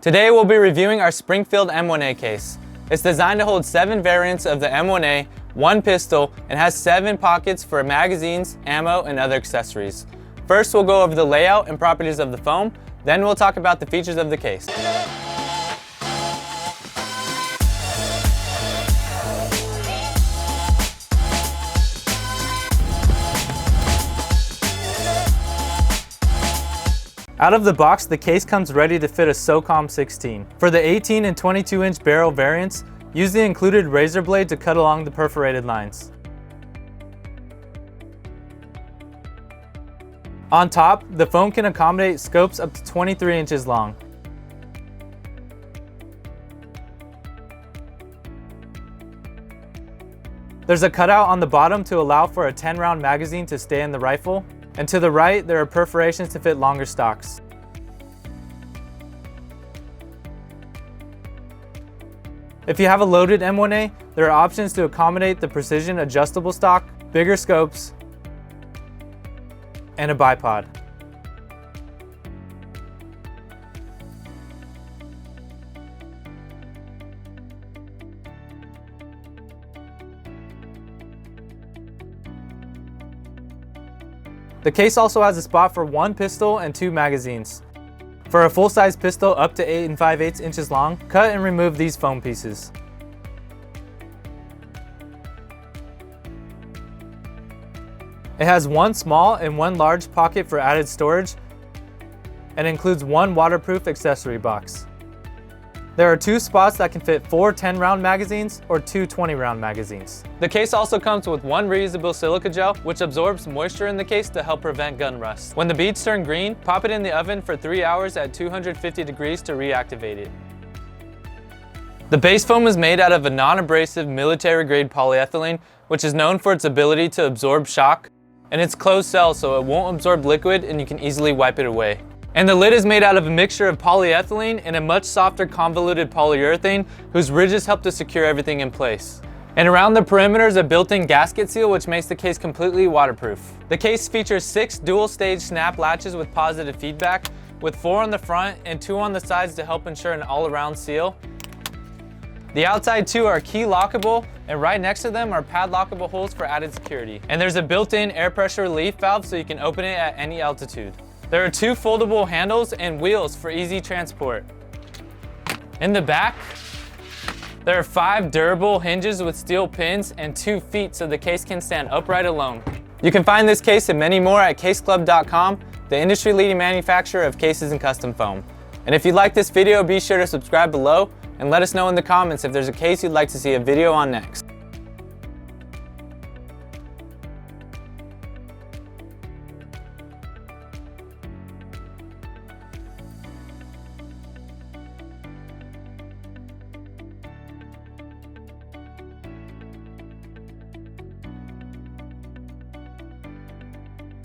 Today we'll be reviewing our Springfield M1A case. It's designed to hold 7 variants of the M1A, 1 pistol, and has 7 pockets for magazines, ammo, and other accessories. First we'll go over the layout and properties of the foam, then we'll talk about the features of the case. Out of the box, the case comes ready to fit a SOCOM 16. For the 18 and 22-inch barrel variants, use the included razor blade to cut along the perforated lines. On top, the foam can accommodate scopes up to 23 inches long. There's a cutout on the bottom to allow for a 10-round magazine to stay in the rifle. And to the right, there are perforations to fit longer stocks. If you have a loaded M1A, there are options to accommodate the precision adjustable stock, bigger scopes, and a bipod. The case also has a spot for 1 pistol and 2 magazines. For a full-size pistol up to 8 5/8 inches long, cut and remove these foam pieces. It has 1 small and 1 large pocket for added storage and includes 1 waterproof accessory box. There are 2 spots that can fit 4 10-round magazines or 2 20-round magazines. The case also comes with 1 reusable silica gel, which absorbs moisture in the case to help prevent gun rust. When the beads turn green, pop it in the oven for 3 hours at 250 degrees to reactivate it. The base foam is made out of a non-abrasive military-grade polyethylene, which is known for its ability to absorb shock, and it's closed cell so it won't absorb liquid and you can easily wipe it away. And the lid is made out of a mixture of polyethylene and a much softer convoluted polyurethane whose ridges help to secure everything in place. And around the perimeter is a built-in gasket seal which makes the case completely waterproof. The case features 6 dual-stage snap latches with positive feedback, with 4 on the front and 2 on the sides to help ensure an all-around seal. The outside 2 are key lockable, and right next to them are padlockable holes for added security. And there's a built-in air pressure relief valve so you can open it at any altitude. There are 2 foldable handles and wheels for easy transport. In the back, there are 5 durable hinges with steel pins and 2 feet so the case can stand upright alone. You can find this case and many more at caseclub.com, the industry-leading manufacturer of cases and custom foam. And if you like this video, be sure to subscribe below and let us know in the comments if there's a case you'd like to see a video on next.